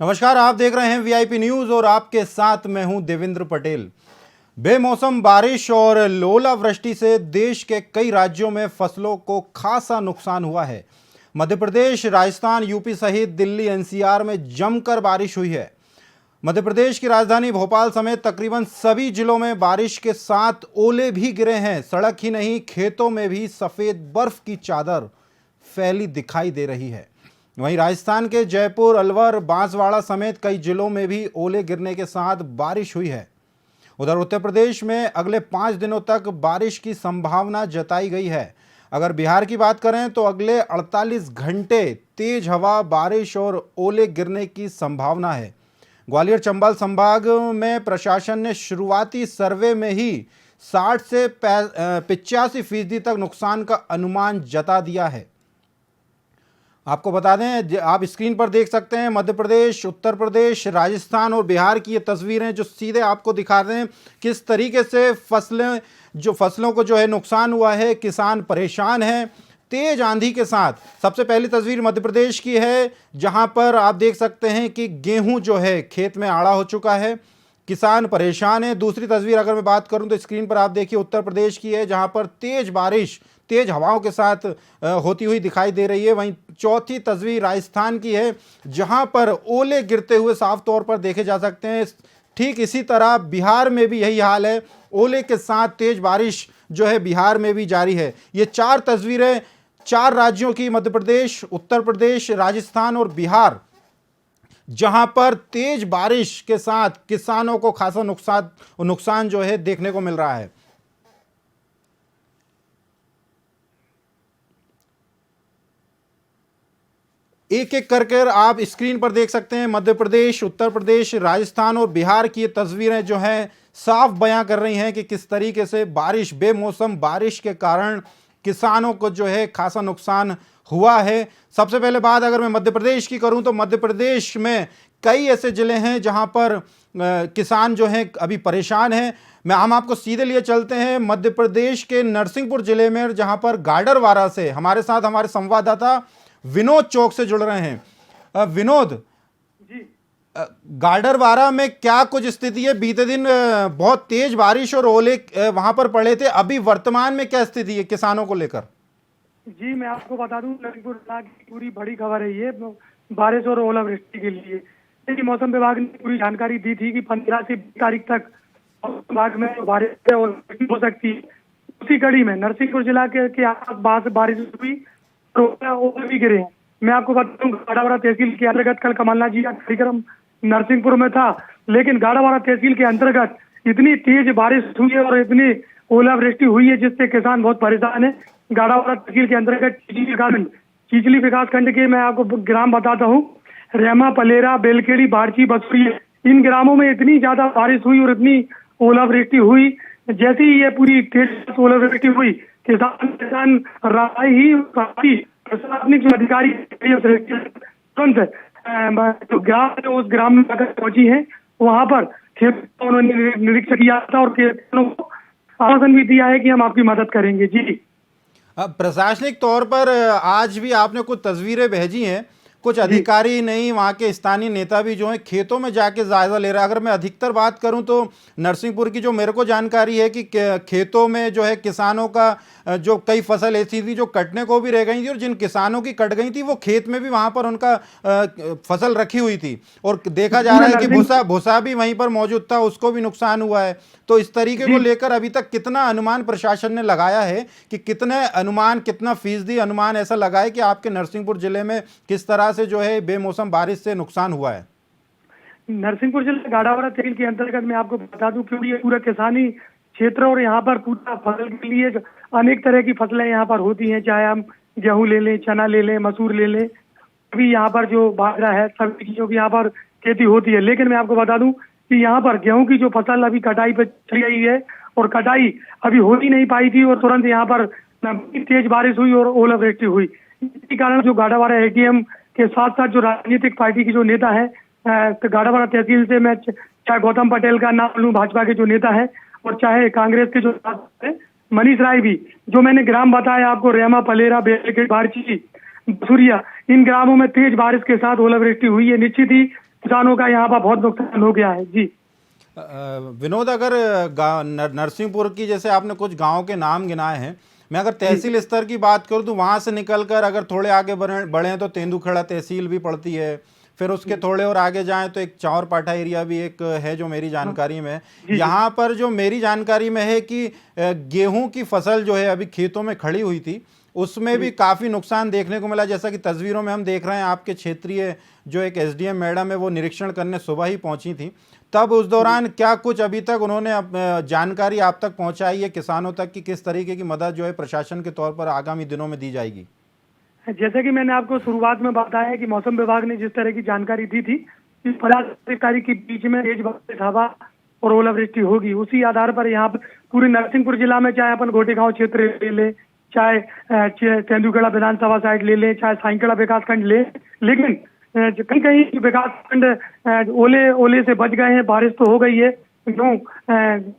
नमस्कार, आप देख रहे हैं वीआईपी न्यूज और आपके साथ मैं हूं देवेंद्र पटेल। बेमौसम बारिश और ओलावृष्टि से देश के कई राज्यों में फसलों को खासा नुकसान हुआ है। मध्य प्रदेश, राजस्थान, यूपी सहित दिल्ली, एनसीआर में जमकर बारिश हुई है। मध्य प्रदेश की राजधानी भोपाल समेत तकरीबन सभी जिलों में बारिश के साथ ओले भी गिरे हैं। सड़क ही नहीं, खेतों में भी सफेद बर्फ की चादर फैली दिखाई दे रही है। वहीं राजस्थान के जयपुर, अलवर, बांसवाड़ा समेत कई जिलों में भी ओले गिरने के साथ बारिश हुई है। उधर उत्तर प्रदेश में अगले 5 दिनों तक बारिश की संभावना जताई गई है। अगर बिहार की बात करें तो अगले 48 घंटे तेज हवा, बारिश और ओले गिरने की संभावना है। ग्वालियर चंबल संभाग में प्रशासन ने शुरुआती सर्वे में ही 60 से 85% तक नुकसान का अनुमान जता दिया है। आपको बता दें, आप स्क्रीन पर देख सकते हैं मध्य प्रदेश, उत्तर प्रदेश, राजस्थान और बिहार की ये तस्वीरें जो सीधे आपको दिखा रहे हैं किस तरीके से फसलों को जो है नुकसान हुआ है। किसान परेशान हैं तेज आंधी के साथ। सबसे पहली तस्वीर मध्य प्रदेश की है, जहां पर आप देख सकते हैं कि गेहूं जो है खेत में आड़ा हो चुका है, किसान परेशान है। दूसरी तस्वीर अगर मैं बात करूं तो स्क्रीन पर आप देखिए उत्तर प्रदेश की है, जहां पर तेज बारिश तेज हवाओं के साथ होती हुई दिखाई दे रही है। वहीं चौथी तस्वीर राजस्थान की है, जहां पर ओले गिरते हुए साफ तौर पर देखे जा सकते हैं। ठीक इसी तरह बिहार में भी यही हाल है, ओले के साथ तेज बारिश जो है बिहार में भी जारी है। ये 4 तस्वीरें 4 राज्यों की, मध्य प्रदेश, उत्तर प्रदेश, राजस्थान और बिहार, जहां पर तेज बारिश के साथ किसानों को खासा नुकसान जो है देखने को मिल रहा है। एक एक करके आप स्क्रीन पर देख सकते हैं मध्य प्रदेश, उत्तर प्रदेश, राजस्थान और बिहार की ये तस्वीरें जो हैं साफ बयां कर रही हैं कि किस तरीके से बारिश, बेमौसम बारिश के कारण किसानों को जो है खासा नुकसान हुआ है। सबसे पहले बात अगर मैं मध्य प्रदेश की करूं तो मध्य प्रदेश में कई ऐसे जिले हैं जहां पर किसान जो हैं अभी परेशान हैं। हम आपको सीधे लिए चलते हैं मध्य प्रदेश के नरसिंहपुर जिले में, जहां पर गाडरवारा से हमारे साथ हमारे संवाददाता विनोद चौक से जुड़ रहे हैं। विनोद जी, गाडरवारा में क्या कुछ स्थिति है? बीते दिन बहुत तेज बारिश और ओले वहां पर पड़े थे, अभी वर्तमान में क्या स्थिति है किसानों को लेकर? जी, मैं आपको बता दूं, नरसिंहपुर की पूरी बड़ी खबर है ये बारिश और ओलावृष्टि के लिए। देखिए, मौसम विभाग ने पूरी जानकारी दी थी कि 15 से 20 तारीख तक विभाग में बारिश हो सकती है। उसी कड़ी में नरसिंहपुर जिला के आसपास बारिश हुई, ओले भी गिरे हैं। मैं आपको बता दूं, गाड़ावाड़ा तहसील के अंतर्गत कल कमलनाथ जी का कार्यक्रम नरसिंहपुर में था, लेकिन गाड़ावाड़ा तहसील के अंतर्गत इतनी तेज बारिश हुई है और इतनी ओलावृष्टि हुई है जिससे किसान बहुत परेशान है। गाड़ावाड़ा तहसील के अंतर्गत चिचली विकास खंड के मैं आपको ग्राम बताता हूँ, रेमा, पलेरा, बेलखेड़ी, बारची, बसुरिया, इन ग्रामों में इतनी ज्यादा बारिश हुई और इतनी ओलावृष्टि हुई। जैसे ही ये पूरी तेज ओलावृष्टि हुई, किसान राय ही प्रशासनिक जो अधिकारी तुरंत तो उस ग्राम में अगर पहुंची है, वहां पर उन्होंने निरीक्षण किया था और किसानों को आश्वासन भी दिया है कि हम आपकी मदद करेंगे। जी, प्रशासनिक तौर पर आज भी आपने कुछ तस्वीरें भेजी हैं, कुछ अधिकारी नहीं, वहाँ के स्थानीय नेता भी जो हैं खेतों में जाके जायजा ले रहा है। अगर मैं अधिकतर बात करूं तो नरसिंहपुर की जो मेरे को जानकारी है कि खेतों में जो है किसानों का जो कई फसल ऐसी थी जो कटने को भी रह गई थी, और जिन किसानों की कट गई थी वो खेत में भी वहां पर उनका फसल रखी हुई थी, और देखा जा रहा है कि भूसा भी वहीं पर मौजूद था, उसको भी नुकसान हुआ है। तो इस तरीके को लेकर अभी तक कितना अनुमान प्रशासन ने लगाया है कि कितना फीसदी अनुमान ऐसा लगा है कि आपके नरसिंहपुर जिले में किस तरह से जो है बेमौसम बारिश से नुकसान हुआ है? नरसिंहपुर जिले गाड़ावाड़ा तहसील के अंतर्गत मैं आपको बता दूं, क्योंकि ये पूरा किसानी क्षेत्र और यहाँ पर पूरा फसल के लिए अनेक तरह की फसलें यहाँ पर होती हैं, चाहे हम गेहूं ले लें, चना ले लें, मसूर ले लें, अभी यहाँ पर जो बाजरा है, सभी चीजों की यहाँ पर खेती होती है। लेकिन मैं आपको बता दूं कि यहाँ पर गेहूं की जो फसल अभी कटाई पे चली गई है और कटाई अभी हो ही नहीं पाई थी, और तुरंत यहाँ पर तेज बारिश हुई और ओलावृष्टि हुई। इसी कारण जो गाड़ावाड़ा एटीएम के साथ साथ जो राजनीतिक पार्टी की जो नेता है, गाड़ावाड़ा तहसील से मैं चाहे गौतम पटेल का नाम लूं, भाजपा के जो नेता है, और चाहे कांग्रेस के जो मनीष राय भी, जो मैंने ग्राम बताया आपको, रेमा, पलेरा, बेलखेड़ी, बारची, बसुरिया, इन ग्रामों में तेज बारिश के साथ ओलावृष्टि हुई है। निश्चित ही किसानों का यहाँ पर बहुत नुकसान हो गया है जी। विनोद, अगर नरसिंहपुर की, जैसे आपने कुछ गांव के नाम गिनाए हैं, मैं अगर तहसील स्तर की बात करूं तो वहां से निकलकर अगर थोड़े आगे बढ़े तो तेंदुखेड़ा तहसील भी पड़ती है। फिर उसके थोड़े और आगे जाएं तो एक चांवरपाठा एरिया भी एक है जो मेरी जानकारी में है। यहाँ पर जो मेरी जानकारी में है कि गेहूं की फसल जो है अभी खेतों में खड़ी हुई थी, उसमें भी काफ़ी नुकसान देखने को मिला। जैसा कि तस्वीरों में हम देख रहे हैं, आपके क्षेत्रीय जो एक एसडीएम मैडम है वो निरीक्षण करने सुबह ही पहुंची थी। तब उस दौरान क्या कुछ अभी तक उन्होंने जानकारी आप तक पहुंचाई है किसानों तक कि किस तरीके की मदद जो है प्रशासन के तौर पर आगामी दिनों में दी जाएगी? जैसे कि मैंने आपको शुरुआत में बताया कि मौसम विभाग ने जिस तरह की जानकारी दी थी कि 50 तारीख के बीच में तेज बारिश, हवा और ओलावृष्टि होगी, उसी आधार पर यहाँ पर पूरे नरसिंहपुर जिला में, चाहे अपन घोटे गांव क्षेत्र ले ले, चाहे तेंदुखेड़ा विधानसभा साइड ले ले, चाहे साइंकेड़ा विकास खंड ले, लेकिन कहीं कहीं विकास खंड ओले से बच गए हैं। बारिश तो हो गई है, गेहूं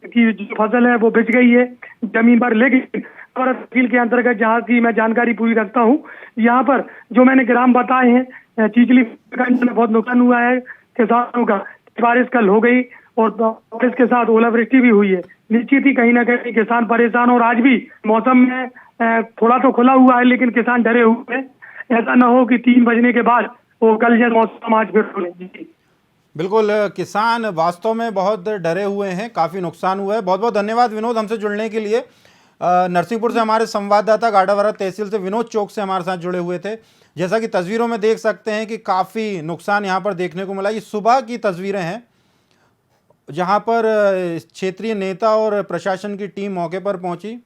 की जो फसल है वो बिछ गई है जमीन पर, लेकिन तहसील के अंतर्गत जहाँ की मैं जानकारी पूरी रखता हूँ, यहाँ पर जो मैंने ग्राम बताए हैं, चिचली खंड में बहुत नुकसान हुआ है किसानों का। बारिश कल हो गई और बारिश के साथ ओलावृष्टि भी हुई है। निश्चित ही कहीं ना कहीं किसान परेशान, और आज भी मौसम में थोड़ा तो खुला हुआ है लेकिन किसान डरे हुए हैं। ऐसा ना हो कि 3 बजने के बाद वो कल जैसा मौसम आज फिर हो। बिल्कुल, किसान वास्तव में बहुत डरे हुए हैं, काफ़ी नुकसान हुआ है। बहुत बहुत धन्यवाद विनोद हमसे जुड़ने के लिए। नरसिंहपुर से हमारे संवाददाता गाडावारा तहसील से विनोद चौक से हमारे साथ जुड़े हुए थे। जैसा कि तस्वीरों में देख सकते हैं कि काफ़ी नुकसान यहाँ पर देखने को मिला। ये सुबह की तस्वीरें हैं जहाँ पर क्षेत्रीय नेता और प्रशासन की टीम मौके पर पहुंची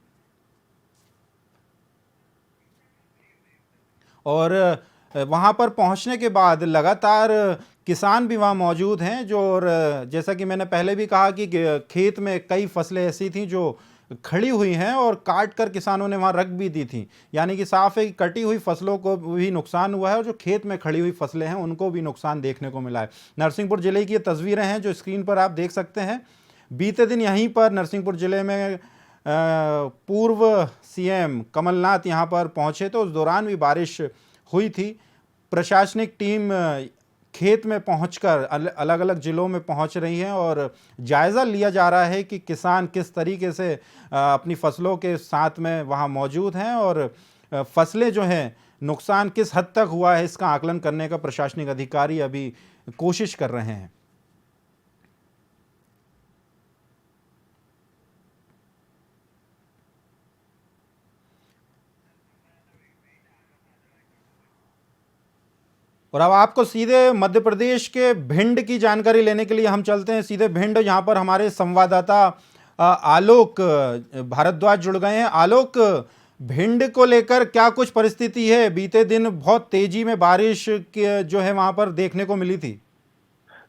और वहाँ पर पहुँचने के बाद लगातार किसान भी वहाँ मौजूद हैं जो, और जैसा कि मैंने पहले भी कहा कि खेत में कई फसलें ऐसी थीं जो खड़ी हुई हैं और काट कर किसानों ने वहाँ रख भी दी थी। यानी कि साफ है कि कटी हुई फसलों को भी नुकसान हुआ है और जो खेत में खड़ी हुई फसलें हैं उनको भी नुकसान देखने को मिला है। नरसिंहपुर ज़िले की ये तस्वीरें हैं जो स्क्रीन पर आप देख सकते हैं। बीते दिन यहीं पर नरसिंहपुर ज़िले में पूर्व सीएम कमलनाथ यहाँ पर पहुँचे तो उस दौरान भी बारिश हुई थी। प्रशासनिक टीम खेत में पहुंचकर अलग अलग ज़िलों में पहुंच रही हैं और जायज़ा लिया जा रहा है कि किसान किस तरीके से अपनी फसलों के साथ में वहां मौजूद हैं और फसलें जो हैं नुकसान किस हद तक हुआ है इसका आकलन करने का प्रशासनिक अधिकारी अभी कोशिश कर रहे हैं। और अब आपको सीधे मध्य प्रदेश के भिंड की जानकारी लेने के लिए हम चलते हैं सीधे भिंड, यहाँ पर हमारे संवाददाता आलोक भारद्वाज जुड़ गए हैं। आलोक, भिंड को लेकर क्या कुछ परिस्थिति है? बीते दिन बहुत तेजी में बारिश जो है वहां पर देखने को मिली थी।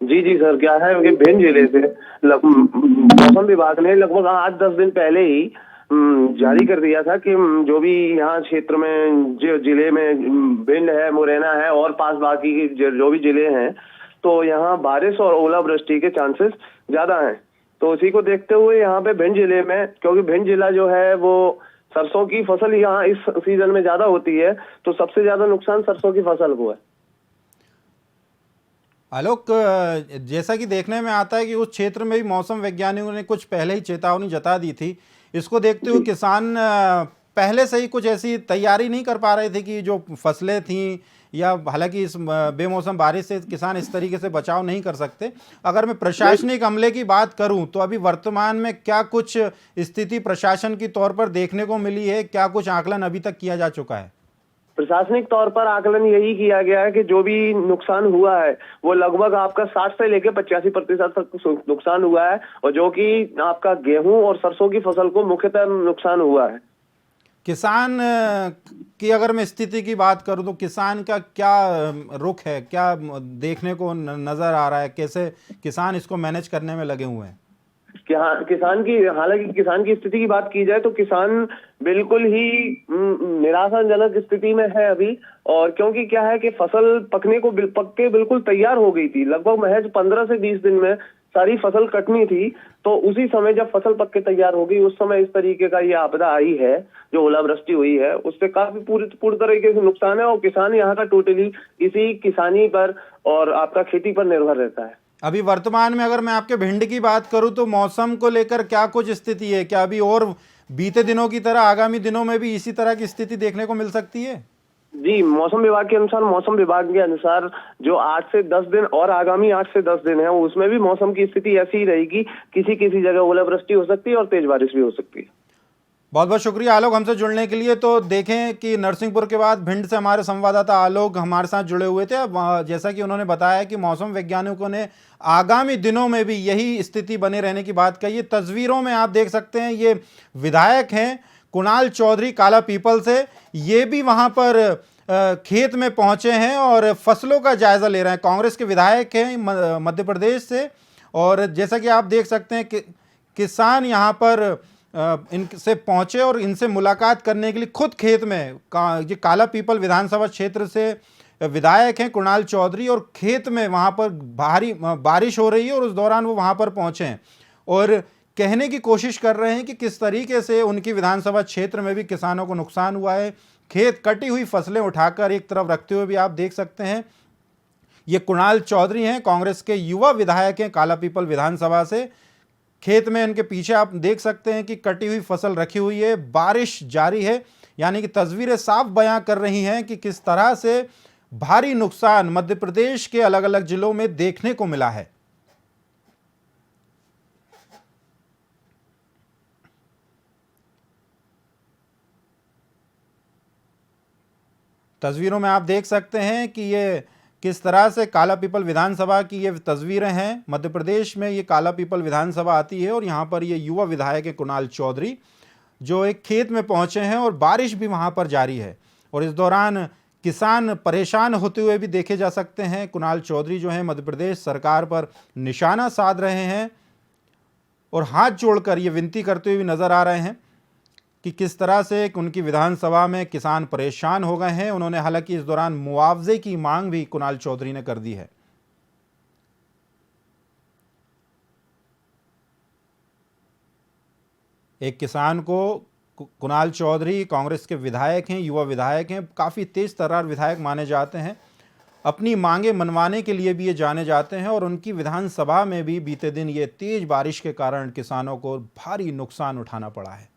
जी जी सर, क्या है कि भिंड जिले से मौसम विभाग ने लगभग 8-10 दिन पहले ही जारी कर दिया था कि जो भी यहाँ क्षेत्र में जो जिले में भिंड है, मुरैना है और पास बाकी जो भी जिले हैं, तो यहाँ बारिश और ओलावृष्टि के चांसेस ज्यादा हैं। तो उसी को देखते हुए यहाँ पे भिंड जिले में, क्योंकि भिंड जिला जो है वो सरसों की फसल यहाँ इस सीजन में ज्यादा होती है, तो सबसे ज्यादा नुकसान सरसों की फसल को है। आलोक, जैसा कि देखने में आता है कि उस क्षेत्र में भी मौसम वैज्ञानिकों ने कुछ पहले ही चेतावनी जता दी थी। इसको देखते हुए किसान पहले से ही कुछ ऐसी तैयारी नहीं कर पा रहे थे कि जो फसलें थीं, या हालांकि इस बेमौसम बारिश से किसान इस तरीके से बचाव नहीं कर सकते। अगर मैं प्रशासनिक अमले की बात करूं तो अभी वर्तमान में क्या कुछ स्थिति प्रशासन की तौर पर देखने को मिली है? क्या कुछ आकलन अभी तक किया जा चुका है? प्रशासनिक तौर पर आकलन यही किया गया है कि जो भी नुकसान हुआ है वो लगभग आपका 60 से लेकर 85% तक नुकसान हुआ है, और जो कि आपका गेहूं और सरसों की फसल को मुख्यतः नुकसान हुआ है। किसान की अगर मैं स्थिति की बात करूं तो किसान का क्या रुख है, क्या देखने को नजर आ रहा है, कैसे किसान इसको मैनेज करने में लगे हुए हैं? हालांकि किसान की स्थिति की बात की जाए तो किसान बिल्कुल ही निराशाजनक स्थिति में है अभी। और क्योंकि क्या है कि फसल पक के बिल्कुल तैयार हो गई थी, लगभग महज 15 से 20 दिन में सारी फसल कटनी थी, तो उसी समय जब फसल पक के तैयार होगी उस समय इस तरीके का ये आपदा आई है, जो ओलावृष्टि हुई है, उससे काफी पूरी तरीके से नुकसान है। और किसान यहाँ का टोटली इसी किसानी पर और आपका खेती पर निर्भर रहता है। अभी वर्तमान में अगर मैं आपके भिंड की बात करूं तो मौसम को लेकर क्या कुछ स्थिति है? क्या अभी और बीते दिनों की तरह आगामी दिनों में भी इसी तरह की स्थिति देखने को मिल सकती है? जी, मौसम विभाग के अनुसार जो 8 से 10 दिन और आगामी 8 से 10 दिन है, उसमें भी मौसम की स्थिति ऐसी ही रहेगी। किसी किसी जगह ओलावृष्टि हो सकती है और तेज बारिश भी हो सकती है। बहुत बहुत शुक्रिया आलोक हमसे जुड़ने के लिए। तो देखें कि नरसिंहपुर के बाद भिंड से हमारे संवाददाता आलोक हमारे साथ जुड़े हुए थे। अब जैसा कि उन्होंने बताया कि मौसम वैज्ञानिकों ने आगामी दिनों में भी यही स्थिति बने रहने की बात कही है। तस्वीरों में आप देख सकते हैं ये विधायक हैं कुणाल चौधरी काला पीपल से, ये भी वहां पर खेत में पहुंचे हैं और फसलों का जायजा ले रहे हैं। कांग्रेस के विधायक हैं मध्य प्रदेश से, और जैसा कि आप देख सकते हैं कि किसान यहाँ पर इनसे पहुंचे और इनसे मुलाकात करने के लिए खुद खेत में ये काला पीपल विधानसभा क्षेत्र से विधायक हैं कुणाल चौधरी, और खेत में वहां पर भारी बारिश हो रही है और उस दौरान वो वहां पर पहुंचे हैं और कहने की कोशिश कर रहे हैं कि किस तरीके से उनकी विधानसभा क्षेत्र में भी किसानों को नुकसान हुआ है। खेत कटी हुई फसलें उठाकर एक तरफ रखते हुए भी आप देख सकते हैं ये कुणाल चौधरी हैं, कांग्रेस के युवा विधायक हैं काला पीपल विधानसभा से। खेत में इनके पीछे आप देख सकते हैं कि कटी हुई फसल रखी हुई है, बारिश जारी है, यानी कि तस्वीरें साफ बयां कर रही हैं कि किस तरह से भारी नुकसान मध्य प्रदेश के अलग अलग जिलों में देखने को मिला है। तस्वीरों में आप देख सकते हैं कि ये किस तरह से काला पीपल विधानसभा की ये तस्वीरें हैं। मध्य प्रदेश में ये काला पीपल विधानसभा आती है और यहाँ पर ये युवा विधायक है कुणाल चौधरी जो एक खेत में पहुँचे हैं और बारिश भी वहाँ पर जारी है और इस दौरान किसान परेशान होते हुए भी देखे जा सकते हैं। कुणाल चौधरी जो हैं मध्य प्रदेश सरकार पर निशाना साध रहे हैं और हाथ जोड़कर ये विनती करते हुए भी नजर आ रहे हैं कि किस तरह से उनकी विधानसभा में किसान परेशान हो गए हैं। उन्होंने हालांकि इस दौरान मुआवजे की मांग भी कुणाल चौधरी ने कर दी है। एक किसान को कुणाल चौधरी कांग्रेस के विधायक हैं, युवा विधायक हैं, काफ़ी तेज तर्रार विधायक माने जाते हैं, अपनी मांगे मनवाने के लिए भी ये जाने जाते हैं और उनकी विधानसभा में भी बीते दिन ये तेज बारिश के कारण किसानों को भारी नुकसान उठाना पड़ा है।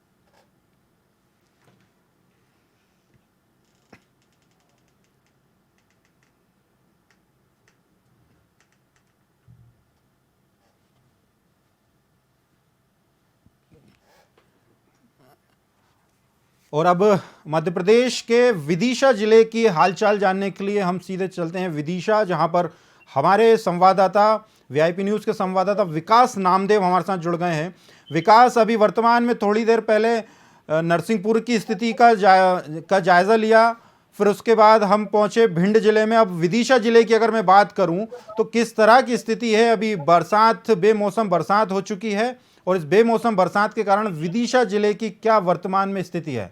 और अब मध्य प्रदेश के विदिशा जिले की हालचाल जानने के लिए हम सीधे चलते हैं विदिशा, जहां पर हमारे संवाददाता वीआईपी न्यूज़ के संवाददाता विकास नामदेव हमारे साथ जुड़ गए हैं। विकास, अभी वर्तमान में थोड़ी देर पहले नरसिंहपुर की स्थिति का जायज़ा लिया, फिर उसके बाद हम पहुंचे भिंड जिले में। अब विदिशा जिले की अगर मैं बात करूं तो किस तरह की स्थिति है? अभी बरसात, बेमौसम बरसात हो चुकी है और इस बेमौसम बरसात के कारण विदिशा जिले की क्या वर्तमान में स्थिति है?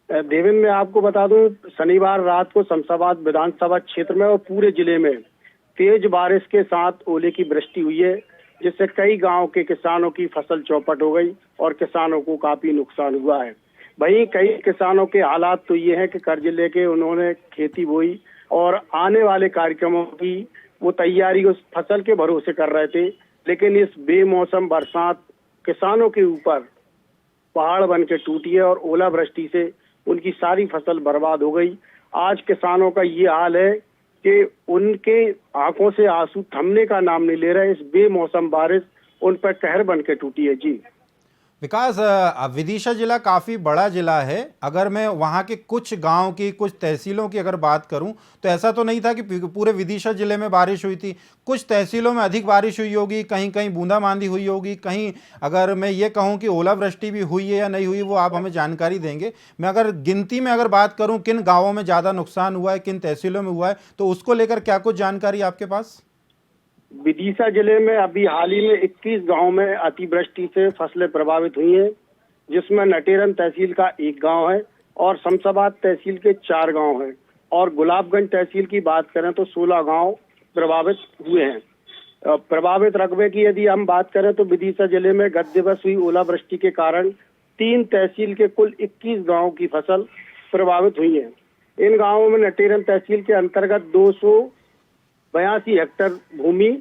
देवेंद्र, मैं आपको बता दूं, शनिवार रात को शमशाबाद विधानसभा क्षेत्र में और पूरे जिले में तेज बारिश के साथ ओले की वृष्टि हुई है, जिससे कई गांव के किसानों की फसल चौपट हो गई और किसानों को काफी नुकसान हुआ है। वहीं कई किसानों के हालात तो ये है कि कर्ज लेके उन्होंने खेती बोई और आने वाले कार्यक्रमों की वो तैयारी उस फसल के भरोसे कर रहे थे, लेकिन इस बेमौसम बरसात किसानों के ऊपर पहाड़ बन के टूटी है और ओलावृष्टि से उनकी सारी फसल बर्बाद हो गई। आज किसानों का ये हाल है कि उनके आंखों से आंसू थमने का नाम नहीं ले रहे। इस बेमौसम बारिश उन पर कहर बन के टूटी है। जी विकास, विदिशा जिला काफ़ी बड़ा जिला है। अगर मैं वहाँ के कुछ गांव की, कुछ तहसीलों की अगर बात करूं तो ऐसा तो नहीं था कि पूरे विदिशा जिले में बारिश हुई थी। कुछ तहसीलों में अधिक बारिश हुई होगी, कहीं कहीं बूंदाबांदी हुई होगी, कहीं अगर मैं ये कहूं कि ओलावृष्टि भी हुई है या नहीं हुई वो आप हमें जानकारी देंगे। मैं अगर गिनती में अगर बात करूँ किन गाँवों में ज़्यादा नुकसान हुआ है, किन तहसीलों में हुआ है, तो उसको लेकर क्या कुछ जानकारी आपके पास? विदिशा जिले में अभी हाल ही में 21 गांव में अतिवृष्टि से फसलें प्रभावित हुई हैं, जिसमें नटेरन तहसील का एक गांव है और शमशाबाद तहसील के 4 गांव हैं और गुलाबगंज तहसील की बात करें तो 16 गांव प्रभावित हुए हैं। प्रभावित रकबे की यदि हम बात करें तो विदिशा जिले में गत दिवस हुई ओलावृष्टि के कारण 3 तहसील के कुल 21 गांवों की फसल प्रभावित हुई है। इन गांवों में नटेरन तहसील के अंतर्गत 282 हेक्टेयर भूमि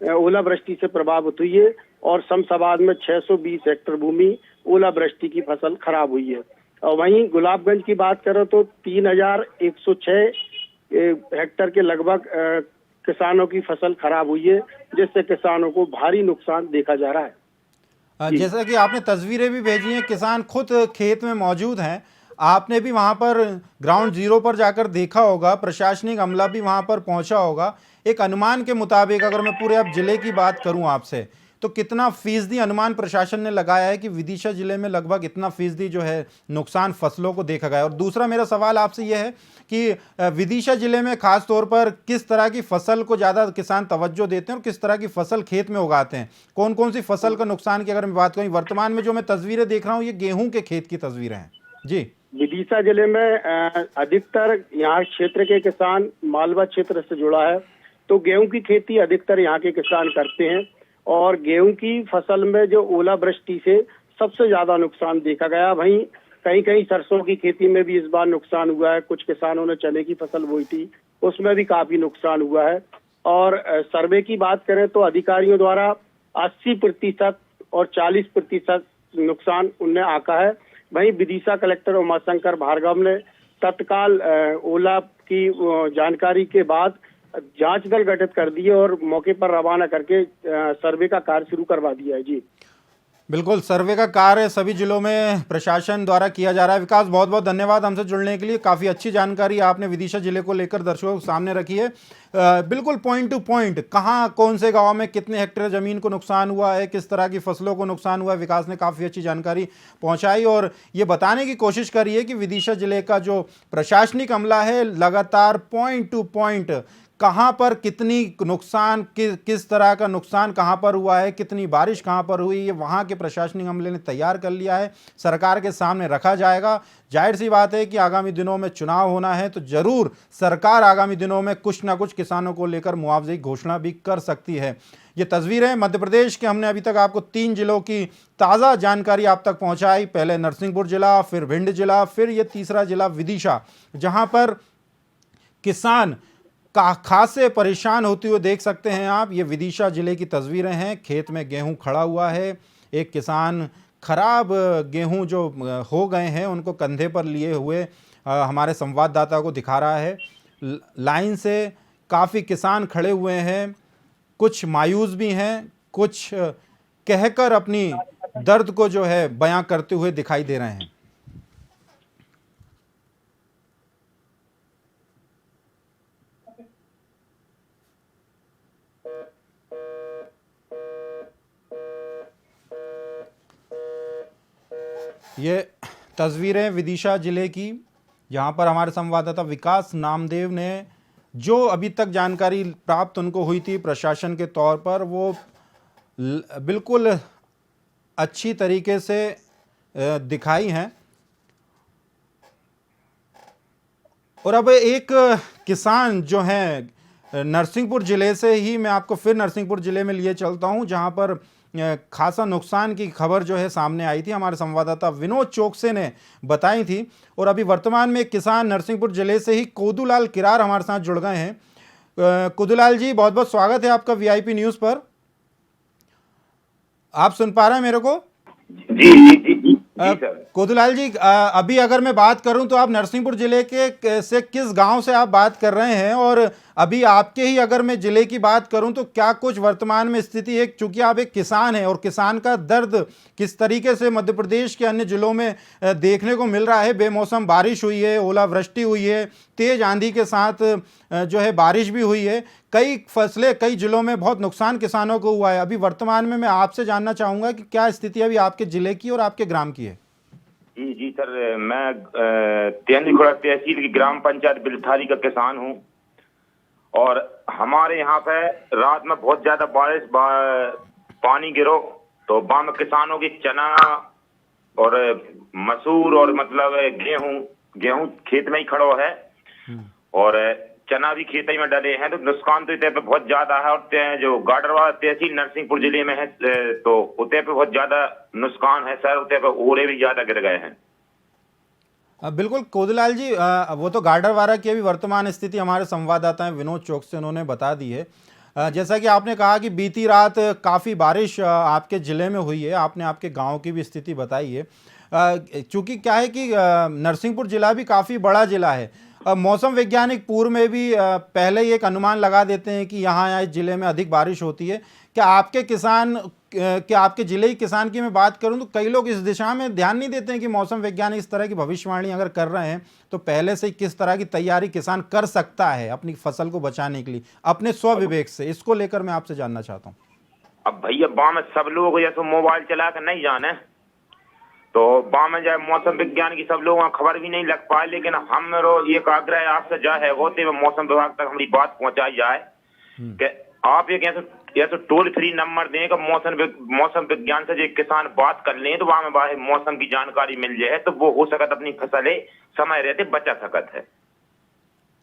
ओलावृष्टि से प्रभावित हुई है और शमशाबाद में 620 हेक्टेयर भूमि ओलावृष्टि की फसल खराब हुई है। और वहीं गुलाबगंज की बात करें तो 3106 हेक्टेयर के लगभग किसानों की फसल खराब हुई है, जिससे किसानों को भारी नुकसान देखा जा रहा है। जैसा कि आपने तस्वीरें भी भेजी हैं, किसान खुद खेत में मौजूद हैं, आपने भी वहां पर ग्राउंड जीरो पर जाकर देखा होगा, प्रशासनिक अमला भी वहां पर पहुंचा होगा। एक अनुमान के मुताबिक अगर मैं पूरे अब जिले की बात करूं आपसे, तो कितना फीसदी अनुमान प्रशासन ने लगाया है कि विदिशा जिले में लगभग इतना फीसदी जो है नुकसान फसलों को देखा गया? और दूसरा मेरा सवाल आपसे यह है कि विदिशा जिले में खास तौर पर किस तरह की फसल को ज़्यादा किसान तवज्जो देते हैं और किस तरह की फसल खेत में उगाते हैं? कौन कौन सी फसल का नुकसान की अगर मैं बात करूँ, वर्तमान में जो मैं तस्वीरें देख रहा हूँ ये गेहूं के खेत की तस्वीरें हैं जी। विदिशा जिले में अधिकतर यहाँ क्षेत्र के किसान मालवा क्षेत्र से जुड़ा है, तो गेहूं की खेती अधिकतर यहाँ के किसान करते हैं और गेहूं की फसल में जो ओलावृष्टि से सबसे ज्यादा नुकसान देखा गया। वहीं कहीं कहीं सरसों की खेती में भी इस बार नुकसान हुआ है। कुछ किसानों ने चने की फसल बोई थी, उसमें भी काफी नुकसान हुआ है। और सर्वे की बात करें तो अधिकारियों द्वारा 80% और 40% नुकसान उन्हें आका है। वहीं विदिशा कलेक्टर उमाशंकर भार्गव ने तत्काल ओला की जानकारी के बाद जांच दल गठित कर दिए और मौके पर रवाना करके सर्वे का कार्य शुरू करवा दिया है जी। बिल्कुल, सर्वे का कार्य सभी जिलों में प्रशासन द्वारा किया जा रहा है। विकास, बहुत बहुत धन्यवाद हमसे जुड़ने के लिए। काफ़ी अच्छी जानकारी आपने विदिशा जिले को लेकर दर्शकों के सामने रखी है। बिल्कुल पॉइंट टू पॉइंट, कहाँ कौन से गांव में कितने हेक्टेयर ज़मीन को नुकसान हुआ है, किस तरह की फसलों को नुकसान हुआ है, विकास ने काफ़ी अच्छी जानकारी पहुंचाई और ये बताने की कोशिश करी है कि विदिशा जिले का जो प्रशासनिक अमला है लगातार पॉइंट टू पॉइंट कहाँ पर कितनी नुकसान, किस तरह का नुकसान कहाँ पर हुआ है, कितनी बारिश कहाँ पर हुई, ये वहाँ के प्रशासनिक अमले ने तैयार कर लिया है, सरकार के सामने रखा जाएगा। जाहिर सी बात है कि आगामी दिनों में चुनाव होना है तो जरूर सरकार आगामी दिनों में कुछ ना कुछ किसानों को लेकर मुआवजे की घोषणा भी कर सकती है। ये तस्वीरें मध्य प्रदेश के, हमने अभी तक आपको 3 जिलों की ताज़ा जानकारी आप तक पहुँचाई। पहले नरसिंहपुर जिला, फिर भिंड जिला, फिर ये तीसरा जिला विदिशा, जहाँ पर किसान खासे परेशान होते हुए देख सकते हैं आप। ये विदिशा जिले की तस्वीरें हैं। खेत में गेहूं खड़ा हुआ है, एक किसान खराब गेहूं जो हो गए हैं उनको कंधे पर लिए हुए हमारे संवाददाता को दिखा रहा है। लाइन से काफ़ी किसान खड़े हुए हैं, कुछ मायूस भी हैं, कुछ कहकर अपनी दर्द को जो है बयां करते हुए दिखाई दे रहे हैं। ये तस्वीरें विदिशा जिले की, जहाँ पर हमारे संवाददाता विकास नामदेव ने जो अभी तक जानकारी प्राप्त उनको हुई थी प्रशासन के तौर पर, वो बिल्कुल अच्छी तरीके से दिखाई हैं। और अब एक किसान जो हैं नरसिंहपुर ज़िले से ही मैं आपको फिर नरसिंहपुर ज़िले में लिए चलता हूं, जहां पर खासा नुकसान की खबर जो है सामने आई थी। हमारे संवाददाता विनोद चौकसे ने बताई थी। और अभी वर्तमान में एक किसान नरसिंहपुर ज़िले से ही कोदूलाल किरार हमारे साथ जुड़ गए हैं। कोदूलाल जी, बहुत बहुत स्वागत है आपका वीआईपी न्यूज़ पर। आप सुन पा रहे हैं मेरे को? जी जी जी जी कोदूलाल जी, अभी अगर मैं बात करूं तो आप नरसिंहपुर जिले के से किस गांव से आप बात कर रहे हैं, और अभी आपके ही अगर मैं जिले की बात करूं तो क्या कुछ वर्तमान में स्थिति है, क्योंकि आप एक किसान हैं और किसान का दर्द किस तरीके से मध्य प्रदेश के अन्य जिलों में देखने को मिल रहा है। बेमौसम बारिश हुई है, ओलावृष्टि हुई है, तेज आंधी के साथ जो है बारिश भी हुई है, कई फसलें कई जिलों में बहुत नुकसान किसानों को हुआ है। अभी वर्तमान में मैं आपसे जानना चाहूँगा कि क्या स्थिति अभी आपके जिले की और आपके ग्राम की है? जी जी सर, मैं तेंदुलखुड़ा तहसील की ग्राम पंचायत बिलथारी का किसान हूँ और हमारे यहाँ पे रात में बहुत ज्यादा बारिश पानी गिरो तो बाम किसानों की चना और मसूर और मतलब गेहूं खेत में ही खड़ो है और चना भी खेती में डले हैं, तो नुकसान तो इतने पे बहुत ज्यादा है। और जो गाडरवाड़ा तहसील नरसिंहपुर जिले में है, तो उतने पे बहुत ज्यादा नुकसान है सर। उतने पे ओले भी ज्यादा गिर गए हैं। बिल्कुल कोदूलाल जी, वो तो गाडरवारा की अभी वर्तमान स्थिति हमारे संवाददाता हैं विनोद चौक से उन्होंने बता दी है। जैसा कि आपने कहा कि बीती रात काफ़ी बारिश आपके ज़िले में हुई है, आपने आपके गांव की भी स्थिति बताई है। चूँकि क्या है कि नरसिंहपुर ज़िला भी काफ़ी बड़ा ज़िला है। मौसम वैज्ञानिक पूर्व में भी पहले ही एक अनुमान लगा देते हैं कि यहाँ इस ज़िले में अधिक बारिश होती है। क्या आपके किसान, क्या आपके ज़िले के किसान की मैं बात करूं तो कई लोग इस दिशा में ध्यान नहीं देते हैं कि मौसम वैज्ञानिक इस तरह की भविष्यवाणी अगर कर रहे हैं तो पहले से ही किस तरह की तैयारी किसान कर सकता है अपनी फसल को बचाने के लिए अपने स्व विवेक से? इसको लेकर मैं आपसे जानना चाहता हूँ। अब भैया बाम में सब लोग जैसे मोबाइल चला कर नहीं जाने, तो बाम में जाए मौसम विज्ञान की सब लोगों को खबर भी नहीं लग पाए। लेकिन हम एक आग्रह आपसे जाए होते हुए मौसम विभाग तक हमारी बात पहुंचाई जाए कि आप एक ऐसे टोल फ्री नंबर दें कि मौसम विज्ञान से जो किसान बात कर लें तो वहां में मौसम की जानकारी मिल जाए, तो वो हो सकत अपनी फसलें समय रहते बचा सकत है।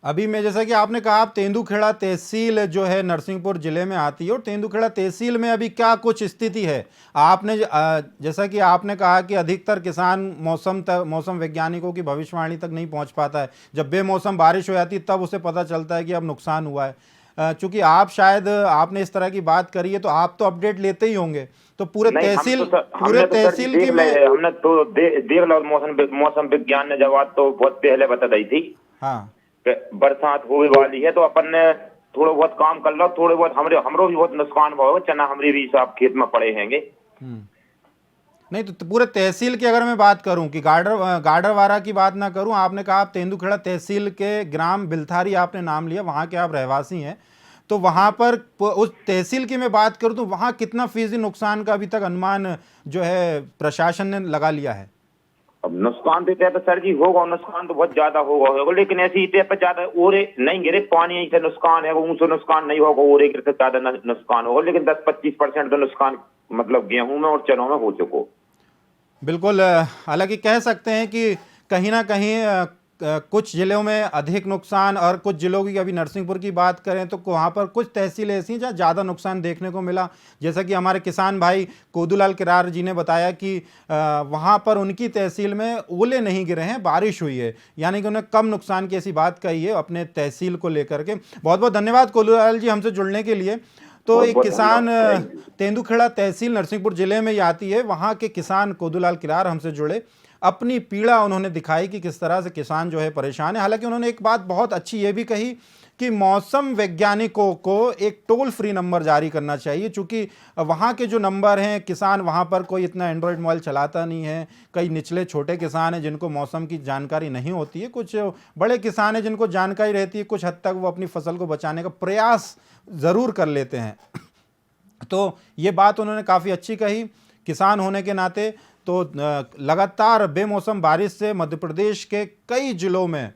अभी मैं, जैसा कि आपने कहा, आप तेंदुखेड़ा तहसील जो है नरसिंहपुर जिले में आती है, और तेंदुखेड़ा तहसील में अभी क्या कुछ स्थिति है? आपने जैसा कि आपने कहा कि अधिकतर किसान मौसम वैज्ञानिकों की भविष्यवाणी तक नहीं पहुंच पाता है। जब बेमौसम बारिश हो जाती है तब उसे पता चलता है कि अब नुकसान हुआ है। चूंकि आप शायद आपने इस तरह की बात करी है तो आप तो अपडेट लेते ही होंगे, तो पूरे तहसील की हमने तो देख लो मौसम विज्ञान ने जवाब तो बहुत पहले बता दी थी। हाँ, बरसात होने वाली है तो अपन ने थोड़ा बहुत काम कर लो, थोड़े बहुत हमरो भी बहुत नुकसान हुआ, चना हमरे भी सब खेत में पड़े हैंगे। नहीं तो पूरे तहसील की अगर मैं बात करूं कि गाडरवारा की बात ना करूं, आपने कहा आप तेंदुखेड़ा तहसील के ग्राम बिलथारी आपने नाम लिया, वहां के आप रहवासी हैं, तो वहां पर उस तहसील की मैं बात करूं तो वहां कितना फीसदी नुकसान का अभी तक अनुमान जो है प्रशासन ने लगा लिया है? अब नुकसान तो इतने पे सर जी होगा, नुकसान तो बहुत ज्यादा होगा, लेकिन ऐसी इतने पे ज्यादा ओरे नहीं गिरे, पानी से नुकसान है, ऊंचे नुकसान नहीं होगा, ओरे गिरते ज्यादा नुकसान होगा, लेकिन 10-25% तो नुकसान मतलब गेहूं में और चनों में हो चुका। बिल्कुल, हालांकि कह सकते हैं कि कहीं ना कहीं कुछ जिलों में अधिक नुकसान और कुछ जिलों की, अभी नरसिंहपुर की बात करें तो वहाँ पर कुछ तहसीलें ऐसी हैं जहाँ ज़्यादा नुकसान देखने को मिला। जैसा कि हमारे किसान भाई कोदूलाल किरार जी ने बताया कि वहाँ पर उनकी तहसील में ओले नहीं गिरे हैं, बारिश हुई है, यानी कि उन्हें कम नुकसान की ऐसी बात कही है अपने तहसील को लेकर के। बहुत बहुत धन्यवाद कोदूलाल जी हमसे जुड़ने के लिए। तो एक किसान, तेंदुखेड़ा तहसील नरसिंहपुर जिले में ही आती है, वहाँ के किसान कोदूलाल किरार हमसे जुड़े, अपनी पीड़ा उन्होंने दिखाई कि किस तरह से किसान जो है परेशान है। हालांकि उन्होंने एक बात बहुत अच्छी ये भी कही कि मौसम वैज्ञानिकों को एक टोल फ्री नंबर जारी करना चाहिए, चूँकि वहाँ के जो नंबर हैं, किसान वहाँ पर कोई इतना एंड्रॉयड मोबाइल चलाता नहीं है, कई निचले छोटे किसान हैं जिनको मौसम की जानकारी नहीं होती है, कुछ बड़े किसान हैं जिनको जानकारी रहती है, कुछ हद तक वो अपनी फसल को बचाने का प्रयास ज़रूर कर लेते हैं। तो ये बात उन्होंने काफ़ी अच्छी कही किसान होने के नाते। तो लगातार बेमौसम बारिश से मध्य प्रदेश के कई जिलों में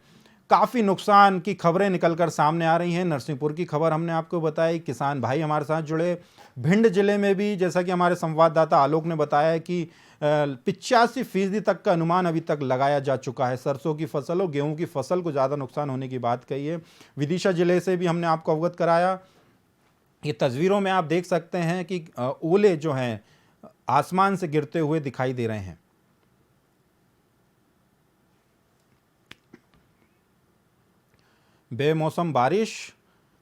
काफ़ी नुकसान की खबरें निकलकर सामने आ रही हैं। नरसिंहपुर की खबर हमने आपको बताई, किसान भाई हमारे साथ जुड़े। भिंड जिले में भी, जैसा कि हमारे संवाददाता आलोक ने बताया कि 85% तक का अनुमान अभी तक लगाया जा चुका है। सरसों की फसल और गेहूं की फसल को ज़्यादा नुकसान होने की बात कही है। विदिशा जिले से भी हमने आपको अवगत कराया। ये तस्वीरों में आप देख सकते हैं कि ओले जो हैं आसमान से गिरते हुए दिखाई दे रहे हैं। बेमौसम बारिश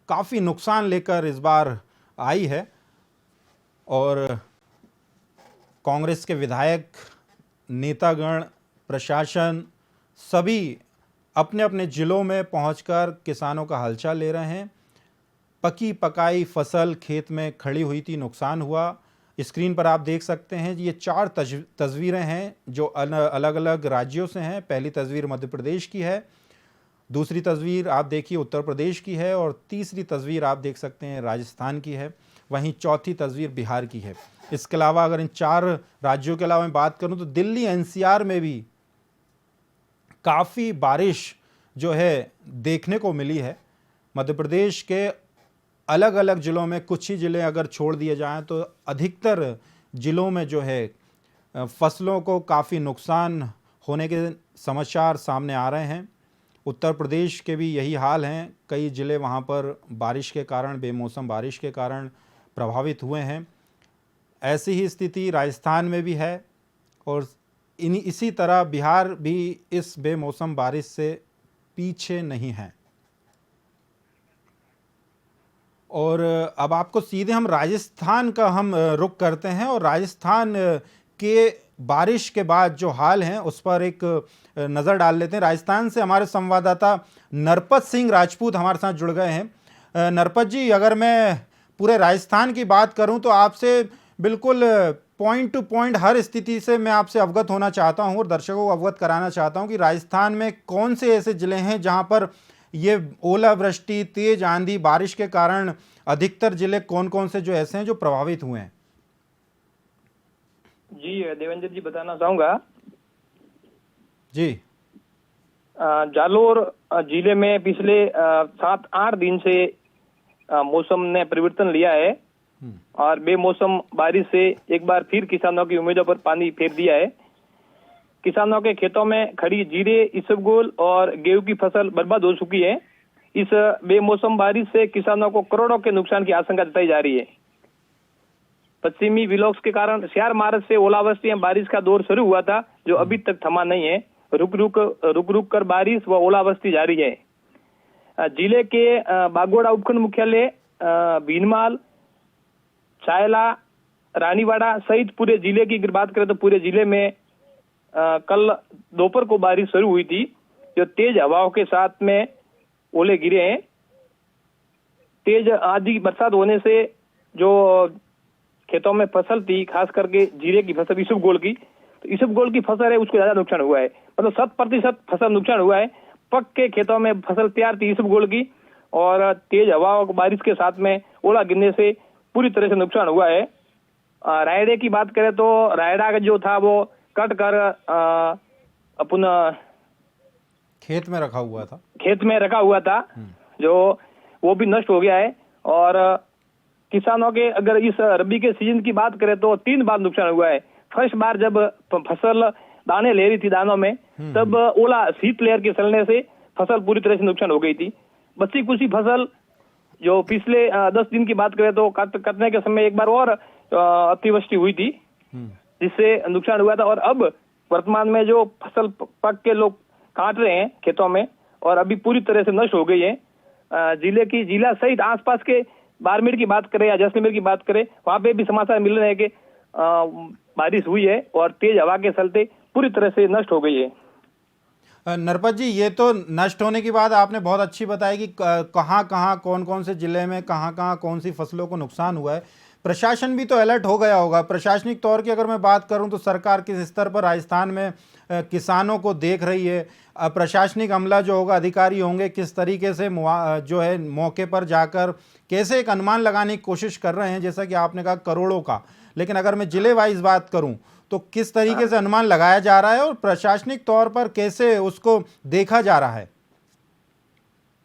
काफ़ी नुकसान लेकर इस बार आई है और कांग्रेस के विधायक, नेतागण, प्रशासन सभी अपने अपने ज़िलों में पहुंचकर किसानों का हालचाल ले रहे हैं। पकी पकाई फसल खेत में खड़ी हुई थी, नुकसान हुआ। स्क्रीन पर आप देख सकते हैं ये 4 तस्वीरें हैं जो अलग अलग राज्यों से हैं। पहली तस्वीर मध्य प्रदेश की है, दूसरी तस्वीर आप देखिए उत्तर प्रदेश की है, और तीसरी तस्वीर आप देख सकते हैं राजस्थान की है, वहीं चौथी तस्वीर बिहार की है। इसके अलावा अगर इन 4 राज्यों के अलावा मैं बात करूं तो दिल्ली एनसीआर में भी काफ़ी बारिश जो है देखने को मिली है। मध्य प्रदेश के अलग अलग ज़िलों में, कुछ ही ज़िले अगर छोड़ दिए जाएं तो अधिकतर ज़िलों में जो है फसलों को काफ़ी नुकसान होने के समाचार सामने आ रहे हैं। उत्तर प्रदेश के भी यही हाल हैं, कई ज़िले वहाँ पर बारिश के कारण, बेमौसम बारिश के कारण प्रभावित हुए हैं। ऐसी ही स्थिति राजस्थान में भी है और इसी तरह बिहार भी इस बेमौसम बारिश से पीछे नहीं है। और अब आपको सीधे हम राजस्थान का रुख करते हैं और राजस्थान के बारिश के बाद जो हाल हैं उस पर एक नज़र डाल लेते हैं। राजस्थान से हमारे संवाददाता नरपत सिंह राजपूत हमारे साथ जुड़ गए हैं। नरपत जी, अगर मैं पूरे राजस्थान की बात करूं तो आपसे बिल्कुल पॉइंट टू पॉइंट हर स्थिति से मैं आपसे अवगत होना चाहता हूं और दर्शकों को अवगत कराना चाहता हूं कि राजस्थान में कौन से ऐसे ज़िले हैं जहां पर ये ओलावृष्टि, तेज आंधी, बारिश के कारण अधिकतर ज़िले कौन कौन से जो ऐसे हैं जो प्रभावित हुए हैं? जी देवेंद्र जी, बताना चाहूँगा जी। जालोर जिले में पिछले 7-8 दिन से मौसम ने परिवर्तन लिया है और बेमौसम बारिश से एक बार फिर किसानों की उम्मीदों पर पानी फेर दिया है। किसानों के खेतों में खड़ी जीरे, इसबगोल और गेहूं की फसल बर्बाद हो चुकी है। इस बेमौसम बारिश से किसानों को करोड़ों के नुकसान की आशंका जताई जा रही है। पश्चिमी विलोक्स के कारण 4 मार्च से ओलावृष्टि एवं बारिश का दौर शुरू हुआ था, जो अभी तक थमा नहीं है। रुक रुक कर बारिश व ओलावृष्टि जारी है। जिले के बागोड़ा उपखंड मुख्यालय, भीनमाल, चायला, रानीवाड़ा सहित पूरे जिले की अगर बात करें तो पूरे जिले में कल दोपहर को बारिश शुरू हुई थी, जो तेज हवाओं के साथ में ओले गिरे हैं। तेज आंधी बरसात होने से जो खेतों में फसल थी, खास करके जीरे की फसल, इसबगोल की, तो इसबगोल की फसल है उसको ज्यादा नुकसान हुआ है। मतलब 100% फसल नुकसान हुआ है। पक्के खेतों में फसल तैयार थी इसबगोल की और तेज हवाओं बारिश के साथ में ओला गिरने से पूरी तरह से नुकसान हुआ है। रायडे की बात करें तो रायडा का जो था वो कट कर अपना खेत में रखा हुआ था, जो वो भी नष्ट हो गया है। और किसानों के अगर इस रबी के सीजन की बात करें तो 3 बार नुकसान हुआ है। फर्स्ट बार जब फसल दाने ले रही थी दानों में, तब ओला शीतलहर के चलने से फसल पूरी तरह से नुकसान हो गई थी। बची कुछ फसल जो पिछले 10 दिन की बात करें तो कटने के समय एक बार और अतिवृष्टि हुई थी, जिससे नुकसान हुआ था। और अब वर्तमान में जो फसल पक के लोग काट रहे हैं खेतों में और अभी पूरी तरह से नष्ट हो गई है। जिला सहित आसपास के बाड़मेर की बात करें या जैसलमेर की बात करें, वहां पे भी समाचार मिल रहे हैं कि बारिश हुई है और तेज हवा के चलते पूरी तरह से नष्ट हो गई है। नरपत जी, ये तो नष्ट होने की बात आपने बहुत अच्छी बताई कि कहाँ कहाँ कौन कौन से जिले में कहाँ कहाँ कौन सी फसलों को नुकसान हुआ है। प्रशासन भी तो अलर्ट हो गया होगा। प्रशासनिक तौर की अगर मैं बात करूं तो सरकार किस स्तर पर राजस्थान में किसानों को देख रही है? प्रशासनिक अमला जो होगा, अधिकारी होंगे, किस तरीके से जो है मौके पर जाकर कैसे एक अनुमान लगाने की कोशिश कर रहे हैं? जैसा कि आपने कहा करोड़ों का, लेकिन अगर मैं जिले वाइज बात करूं तो किस तरीके से अनुमान लगाया जा रहा है और प्रशासनिक तौर पर कैसे उसको देखा जा रहा है?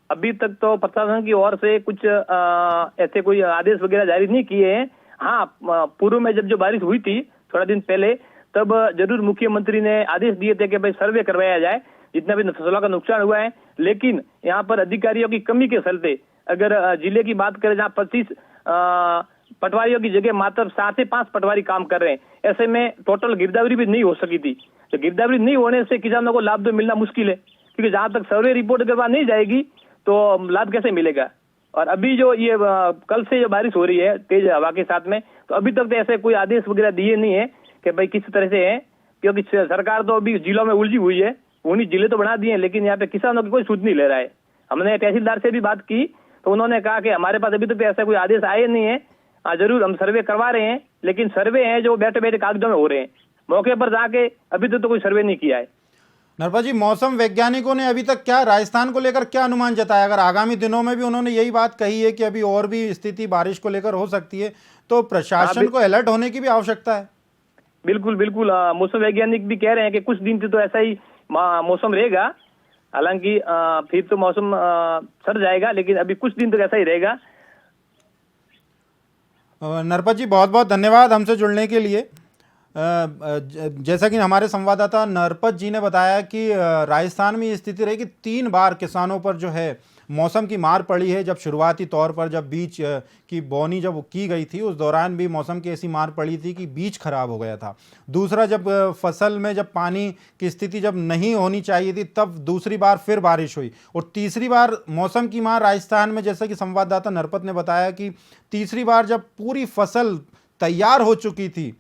अभी तक तो प्रशासन की ओर से कुछ ऐसे कोई आदेश वगैरह जारी नहीं किए हैं। हाँ, पूर्व में जब जो बारिश हुई थी थोड़ा दिन पहले, तब जरूर मुख्यमंत्री ने आदेश दिए थे कि भाई सर्वे करवाया जाए जितना भी फसलों का नुकसान हुआ है। लेकिन यहाँ पर अधिकारियों की कमी के चलते, अगर जिले की बात करें जहाँ 25 पटवारियों की जगह मात्र 4 से 5 पटवारी काम कर रहे हैं, ऐसे में टोटल गिरदावरी भी नहीं हो सकी थी। तो गिरदावरी नहीं होने से किसानों को लाभ तो मिलना मुश्किल है, क्योंकि जहां तक सर्वे रिपोर्ट करवा नहीं जाएगी तो लाभ कैसे मिलेगा। और अभी जो ये कल से जो बारिश हो रही है तेज हवा के साथ में, तो अभी तक तो ऐसे कोई आदेश वगैरह दिए नहीं है कि भाई किस तरह से है, क्योंकि सरकार तो अभी जिलों में उलझी हुई है। उन्हीं जिले तो बना दिए हैं, लेकिन यहाँ पे किसानों की कोई सूद नहीं ले रहा है। हमने तहसीलदार से भी बात की तो उन्होंने कहा कि हमारे पास अभी तक तो ऐसा कोई आदेश आए नहीं है। जरूर हम सर्वे करवा रहे हैं, लेकिन सर्वे हैं जो बैठे बैठे कागजों में हो रहे हैं, मौके पर जाके अभी तक तो कोई सर्वे नहीं किया है। नरपत जी, मौसम वैज्ञानिकों ने अभी तक क्या राजस्थान को लेकर क्या अनुमान जताया? अगर आगामी दिनों में भी उन्होंने यही बात कही है कि अभी और भी स्थिति बारिश को लेकर हो सकती है, तो प्रशासन को अलर्ट होने की भी आवश्यकता है। बिल्कुल बिल्कुल, मौसम वैज्ञानिक भी कह रहे हैं कि कुछ दिन तो ऐसा ही मौसम रहेगा। हालांकि फिर तो मौसम सर जाएगा, लेकिन अभी कुछ दिन तक ऐसा ही रहेगा। नरपत जी, बहुत बहुत धन्यवाद हमसे जुड़ने के लिए। जैसा कि हमारे संवाददाता नरपत जी ने बताया कि राजस्थान में ये स्थिति रही कि 3 बार किसानों पर जो है मौसम की मार पड़ी है। जब शुरुआती तौर पर जब बीज की बोनी जब की गई थी, उस दौरान भी मौसम की ऐसी मार पड़ी थी कि बीज खराब हो गया था। दूसरा, जब फसल में जब पानी की स्थिति जब नहीं होनी चाहिए थी, तब दूसरी बार फिर बारिश हुई। और तीसरी बार मौसम की मार राजस्थान में, जैसा कि संवाददाता नरपत ने बताया कि तीसरी बार जब पूरी फसल तैयार हो चुकी थी,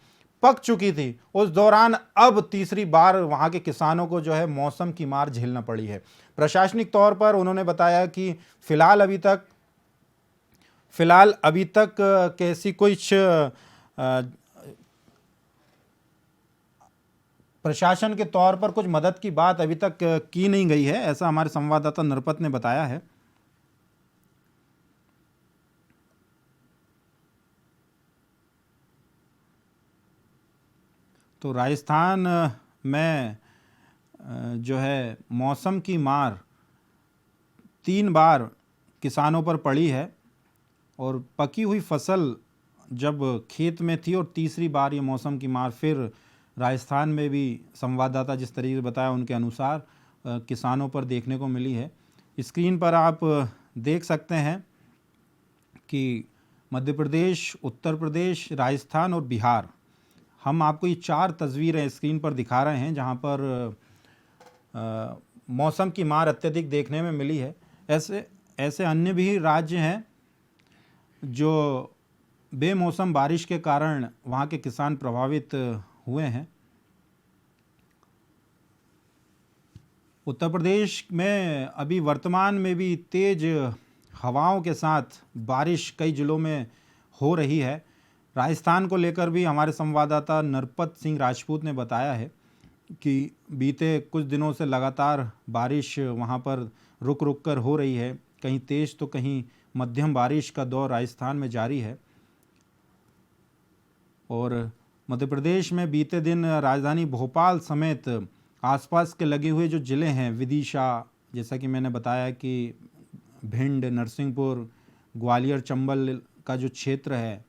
पक चुकी थी, उस दौरान अब तीसरी बार वहां के किसानों को जो है मौसम की मार झेलना पड़ी है। प्रशासनिक तौर पर उन्होंने बताया कि फिलहाल अभी तक कैसी कुछ प्रशासन के तौर पर कुछ मदद की बात अभी तक की नहीं गई है, ऐसा हमारे संवाददाता नरपत ने बताया है। तो राजस्थान में जो है मौसम की मार 3 बार किसानों पर पड़ी है और पकी हुई फसल जब खेत में थी और तीसरी बार ये मौसम की मार फिर राजस्थान में भी संवाददाता जिस तरीके से बताया उनके अनुसार किसानों पर देखने को मिली है। स्क्रीन पर आप देख सकते हैं कि मध्य प्रदेश, उत्तर प्रदेश, राजस्थान और बिहार, हम आपको ये 4 तस्वीरें स्क्रीन पर दिखा रहे हैं जहां पर मौसम की मार अत्यधिक देखने में मिली है। ऐसे अन्य भी राज्य हैं जो बेमौसम बारिश के कारण वहां के किसान प्रभावित हुए हैं। उत्तर प्रदेश में अभी वर्तमान में भी तेज हवाओं के साथ बारिश कई जिलों में हो रही है। राजस्थान को लेकर भी हमारे संवाददाता नरपत सिंह राजपूत ने बताया है कि बीते कुछ दिनों से लगातार बारिश वहां पर रुक रुक कर हो रही है। कहीं तेज तो कहीं मध्यम बारिश का दौर राजस्थान में जारी है। और मध्य प्रदेश में बीते दिन राजधानी भोपाल समेत आसपास के लगे हुए जो ज़िले हैं, विदिशा, जैसा कि मैंने बताया कि भिंड, नरसिंहपुर, ग्वालियर, चंबल का जो क्षेत्र है,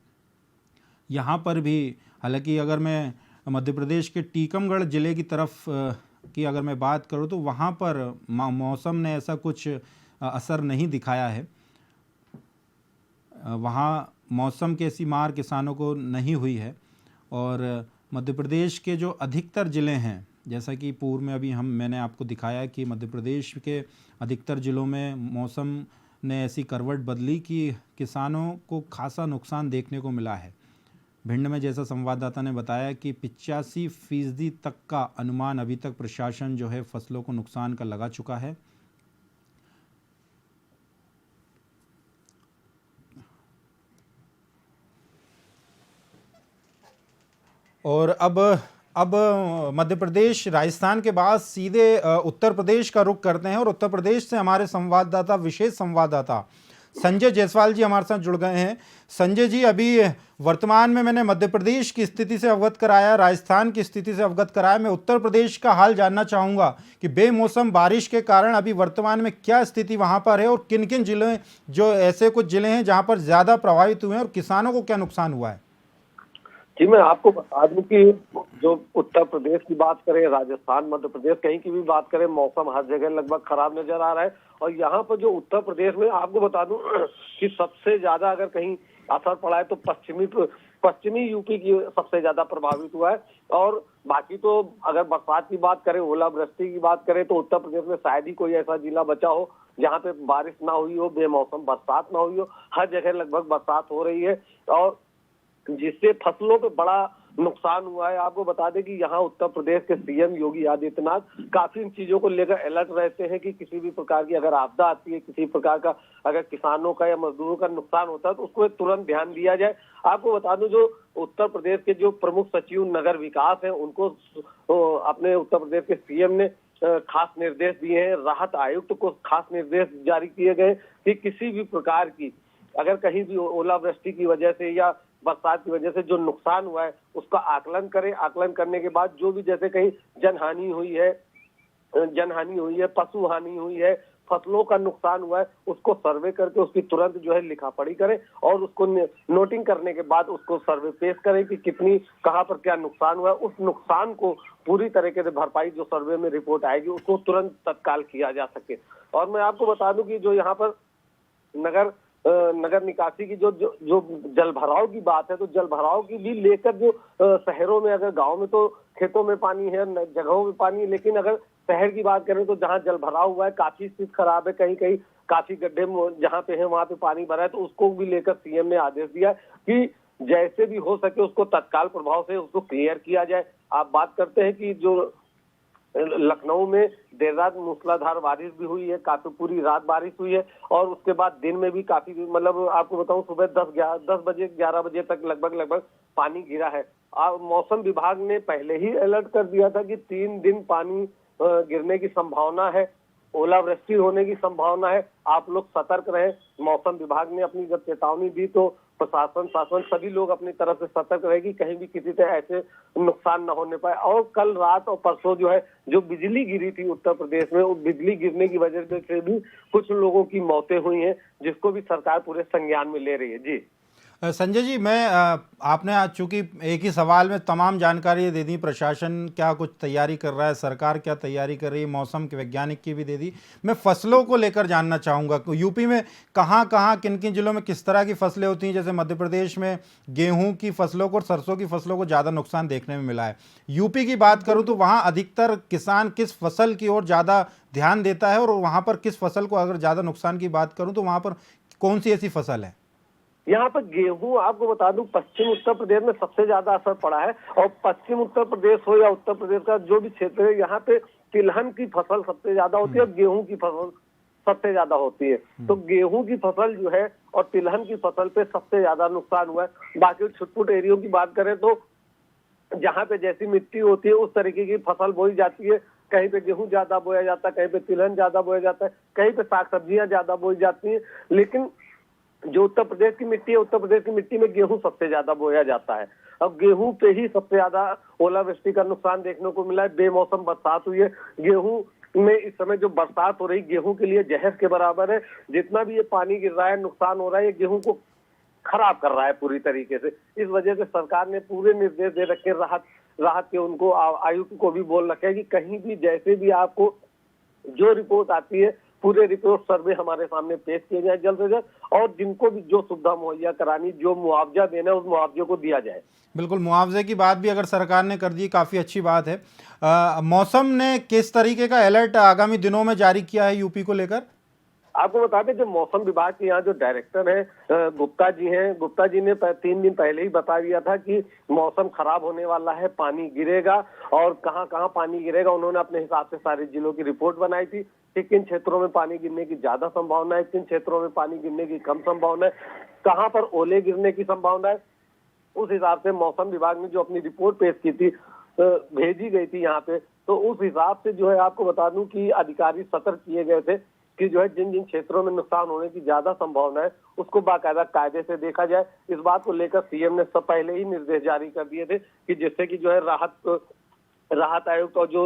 यहाँ पर भी, हालांकि अगर मैं मध्य प्रदेश के टीकमगढ़ ज़िले की तरफ की अगर मैं बात करूँ तो वहाँ पर मौसम ने ऐसा कुछ असर नहीं दिखाया है। वहाँ मौसम की ऐसी मार किसानों को नहीं हुई है। और मध्य प्रदेश के जो अधिकतर ज़िले हैं, जैसा कि पूर्व में अभी मैंने आपको दिखाया कि मध्य प्रदेश के अधिकतर ज़िलों में मौसम ने ऐसी करवट बदली कि किसानों को खासा नुकसान देखने को मिला है। भिंड में, जैसा संवाददाता ने बताया कि 85% तक का अनुमान अभी तक प्रशासन जो है फसलों को नुकसान का लगा चुका है। और अब मध्य प्रदेश, राजस्थान के बाद सीधे उत्तर प्रदेश का रुख करते हैं और उत्तर प्रदेश से हमारे संवाददाता, विशेष संवाददाता संजय जायसवाल जी हमारे साथ जुड़ गए हैं। संजय जी, अभी वर्तमान में मैंने मध्य प्रदेश की स्थिति से अवगत कराया, राजस्थान की स्थिति से अवगत कराया। मैं उत्तर प्रदेश का हाल जानना चाहूँगा कि बेमौसम बारिश के कारण अभी वर्तमान में क्या स्थिति वहाँ पर है और किन किन जिले, जो ऐसे कुछ जिले हैं जहाँ पर ज़्यादा प्रभावित हुए हैं और किसानों को क्या नुकसान हुआ है। जी, मैं आपको बता दूं कि जो उत्तर प्रदेश की बात करें, राजस्थान, मध्य प्रदेश, कहीं की भी बात करें, मौसम हर जगह लगभग खराब नजर आ रहा है। और यहाँ पर जो उत्तर प्रदेश में आपको बता दूं कि सबसे ज्यादा अगर कहीं असर पड़ा है तो पश्चिमी यूपी की सबसे ज्यादा प्रभावित हुआ है। और बाकी तो अगर बरसात की बात करें, ओलावृष्टि की बात करें, तो उत्तर प्रदेश में शायद ही कोई ऐसा जिला बचा हो जहाँ पे बारिश ना हुई हो, बेमौसम बरसात ना हुई हो। हर जगह लगभग बरसात हो रही है और जिससे फसलों पे बड़ा नुकसान हुआ है। आपको बता दें कि यहाँ उत्तर प्रदेश के सीएम योगी आदित्यनाथ काफी इन चीजों को लेकर अलर्ट रहते हैं कि किसी भी प्रकार की अगर आपदा आती है, किसी प्रकार का अगर किसानों का या मजदूरों का नुकसान होता है तो उसको तुरंत ध्यान दिया जाए। आपको बता दूं, जो उत्तर प्रदेश के जो प्रमुख सचिव नगर विकास है, उनको अपने उत्तर प्रदेश के सीएम ने खास निर्देश दिए हैं। राहत आयुक्त को खास निर्देश जारी किए गए कि किसी भी प्रकार की अगर कहीं भी ओलावृष्टि की वजह से या बरसात की वजह से जो नुकसान हुआ है उसका आकलन करें। आकलन करने के बाद जो भी, जैसे कहीं जनहानि हुई है, पशु हानि हुई है, फसलों का नुकसान हुआ है उसको सर्वे करके उसकी तुरंत जो है लिखा पढ़ी करें और उसको नोटिंग करने के बाद उसको सर्वे पेश करें कि कितनी कहाँ पर क्या नुकसान हुआ है। उस नुकसान को पूरी तरीके से भरपाई जो सर्वे में रिपोर्ट आएगी उसको तुरंत तत्काल किया जा सके। और मैं आपको बता दूं कि जो यहाँ पर नगर निकासी की जो जल भराव की बात है, तो जल भराव की भी लेकर जो शहरों में, अगर गांव में तो खेतों में पानी है, जगहों में पानी है, लेकिन अगर शहर की बात करें तो जहां जल भराव हुआ है काफी स्थिति खराब है, कहीं कहीं काफी गड्ढे जहां पे है वहां पे पानी भरा है, तो उसको भी लेकर सीएम ने आदेश दिया कि जैसे भी हो सके उसको तत्काल प्रभाव से उसको क्लियर किया जाए। आप बात करते हैं कि जो लखनऊ में देर रात मूसलाधार बारिश भी हुई है, काफी पूरी रात बारिश हुई है और उसके बाद दिन में भी काफी, मतलब आपको बताऊं सुबह 10 बजे 11 बजे तक लगभग पानी गिरा है। मौसम विभाग ने पहले ही अलर्ट कर दिया था कि 3 दिन पानी गिरने की संभावना है, ओलावृष्टि होने की संभावना है, आप लोग सतर्क रहे। मौसम विभाग ने अपनी जब चेतावनी दी तो प्रशासन शासन सभी लोग अपनी तरफ से सतर्क रहे कि कहीं भी किसी तरह ऐसे नुकसान न होने पाए। और कल रात और परसों जो है जो बिजली गिरी थी उत्तर प्रदेश में, उस बिजली गिरने की वजह से भी कुछ लोगों की मौतें हुई हैं, जिसको भी सरकार पूरे संज्ञान में ले रही है। जी संजय जी, मैं आपने आज चूंकि एक ही सवाल में तमाम जानकारी दे दी, प्रशासन क्या कुछ तैयारी कर रहा है, सरकार क्या तैयारी कर रही है, मौसम के वैज्ञानिक की भी दे दी, मैं फसलों को लेकर जानना चाहूँगा। यूपी में कहाँ कहाँ किन किन जिलों में किस तरह की फसलें होती हैं? जैसे मध्य प्रदेश में गेहूँ की फसलों को और सरसों की फसलों को ज़्यादा नुकसान देखने में मिला है। यूपी की बात करूँ तो वहाँ अधिकतर किसान किस फसल की ओर ज़्यादा ध्यान देता है और वहाँ पर किस फसल को अगर ज़्यादा नुकसान की बात करूँ तो वहाँ पर कौन सी ऐसी फसल है? यहाँ पर गेहूं, आपको बता दूं पश्चिम उत्तर प्रदेश में सबसे ज्यादा असर पड़ा है और पश्चिम उत्तर प्रदेश हो या उत्तर प्रदेश का जो भी क्षेत्र है, यहाँ पे तिलहन की फसल सबसे ज्यादा होती है और गेहूं की फसल सबसे ज्यादा होती है। तो गेहूं की फसल जो है और तिलहन की फसल पे सबसे ज्यादा नुकसान हुआ है। बाकी छुटपुट एरियो की बात करें तो जहाँ पे जैसी मिट्टी होती है उस तरीके की फसल बोई जाती है। कहीं पे गेहूं ज्यादा बोया जाता है, कहीं पे तिलहन ज्यादा बोया जाता है, कहीं पे साग सब्जियां ज्यादा बोई जाती है। लेकिन जो उत्तर प्रदेश की मिट्टी है, उत्तर प्रदेश की मिट्टी में गेहूं सबसे ज्यादा बोया जाता है। अब गेहूं पे ही सबसे ज्यादा ओलावृष्टि का नुकसान देखने को मिला है। बेमौसम बरसात हुई है। गेहूं में इस समय जो बरसात हो रही गेहूं के लिए जहर के बराबर है। जितना भी ये पानी गिर रहा है, नुकसान हो रहा है, ये गेहूं को खराब कर रहा है पूरी तरीके से। इस वजह से सरकार ने पूरे निर्देश दे रखे, राहत के उनको आयुक्त को भी बोल रखे कि कहीं भी जैसे भी आपको जो रिपोर्ट आती है पूरे रिपोर्ट सर्वे हमारे सामने पेश किए जाए जल्द से जल्द, और जिनको भी जो सुविधा मुहैया करानी, जो मुआवजा देना है, उस मुआवजे को दिया जाए। बिल्कुल, मुआवजे की बात भी अगर सरकार ने कर दी, काफ़ी अच्छी बात है। मौसम ने किस तरीके का अलर्ट आगामी दिनों में जारी किया है यूपी को लेकर? आपको बता दें जो मौसम विभाग के यहाँ जो डायरेक्टर हैं गुप्ता जी हैं, गुप्ता जी ने 3 दिन पहले ही बता दिया था कि मौसम खराब होने वाला है, पानी गिरेगा और कहाँ कहाँ पानी गिरेगा। उन्होंने अपने हिसाब से सारे जिलों की रिपोर्ट बनाई थी कि किन क्षेत्रों में पानी गिरने की ज्यादा संभावना है, किन क्षेत्रों में पानी गिरने की कम संभावना है, कहाँ पर ओले गिरने की संभावना है। उस हिसाब से मौसम विभाग ने जो अपनी रिपोर्ट पेश की थी, भेजी गई थी यहाँ पे, तो उस हिसाब से जो है आपको बता दूं कि अधिकारी सतर्क किए गए थे कि जो है जिन जिन क्षेत्रों में नुकसान होने की ज्यादा संभावना है उसको बाकायदा कायदे से देखा जाए। इस बात को लेकर सीएम ने सब पहले ही निर्देश जारी कर दिए थे कि जिससे कि जो है राहत आयुक्त और जो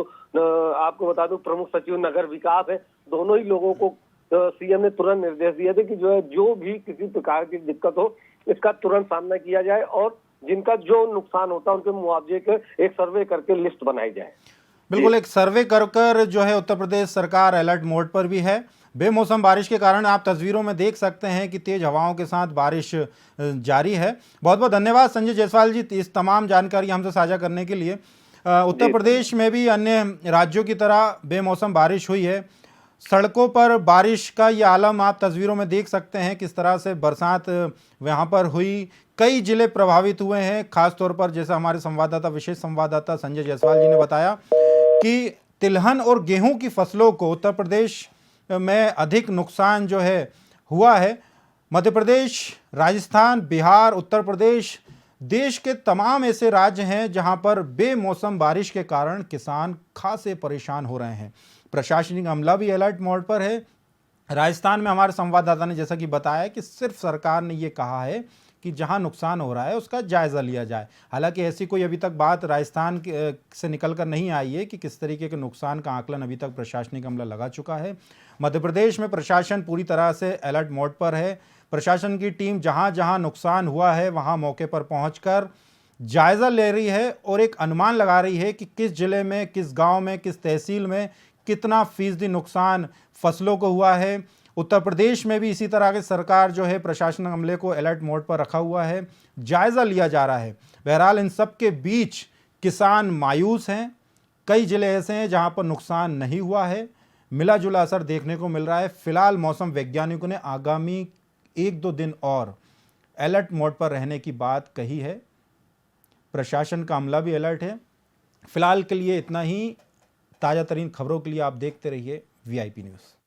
आपको बता दूं प्रमुख सचिव नगर विकास है, दोनों ही लोगों को सीएम ने तुरंत निर्देश दिए थे कि जो है जो भी किसी प्रकार की दिक्कत हो इसका तुरंत सामना किया जाए और जिनका जो नुकसान होता है उनके मुआवजे के एक सर्वे करके लिस्ट बनाई जाए। बिल्कुल, एक सर्वे कर जो है उत्तर प्रदेश सरकार अलर्ट मोड पर भी है। बेमौसम बारिश के कारण आप तस्वीरों में देख सकते हैं कि तेज हवाओं के साथ बारिश जारी है। बहुत बहुत धन्यवाद संजय जायसवाल जी इस तमाम जानकारी हमसे साझा करने के लिए। उत्तर प्रदेश में भी अन्य राज्यों की तरह बेमौसम बारिश हुई है। सड़कों पर बारिश का ये आलम आप तस्वीरों में देख सकते हैं, किस तरह से बरसात वहाँ पर हुई। कई जिले प्रभावित हुए हैं, खासतौर पर जैसा हमारे संवाददाता, विशेष संवाददाता संजय जायसवाल जी ने बताया कि तिलहन और गेहूं की फसलों को उत्तर प्रदेश में अधिक नुकसान जो है हुआ है। मध्य प्रदेश, राजस्थान, बिहार, उत्तर प्रदेश, देश के तमाम ऐसे राज्य हैं जहां पर बेमौसम बारिश के कारण किसान खासे परेशान हो रहे हैं। प्रशासनिक अमला भी अलर्ट मोड पर है। राजस्थान में हमारे संवाददाता ने जैसा कि बताया कि सिर्फ सरकार ने ये कहा है कि जहां नुकसान हो रहा है उसका जायज़ा लिया जाए। हालांकि ऐसी कोई अभी तक बात राजस्थान से निकल कर नहीं आई है कि किस तरीके के नुकसान का आकलन अभी तक प्रशासनिक अमला लगा चुका है। मध्य प्रदेश में प्रशासन पूरी तरह से अलर्ट मोड पर है। प्रशासन की टीम जहां जहां नुकसान हुआ है वहां मौके पर पहुंचकर जायज़ा ले रही है और एक अनुमान लगा रही है कि किस जिले में, किस गांव में, किस तहसील में कितना फीसदी नुकसान फसलों को हुआ है। उत्तर प्रदेश में भी इसी तरह के सरकार जो है प्रशासन अमले को अलर्ट मोड पर रखा हुआ है, जायज़ा लिया जा रहा है। बहरहाल इन सब के बीच किसान मायूस हैं। कई जिले ऐसे हैं जहां पर नुकसान नहीं हुआ है, मिला जुला असर देखने को मिल रहा है। फिलहाल मौसम वैज्ञानिकों ने आगामी 1-2 दिन और अलर्ट मोड पर रहने की बात कही है। प्रशासन का अमला भी अलर्ट है। फिलहाल के लिए इतना ही। ताज़ा तरीन खबरों के लिए आप देखते रहिए VIP न्यूज़।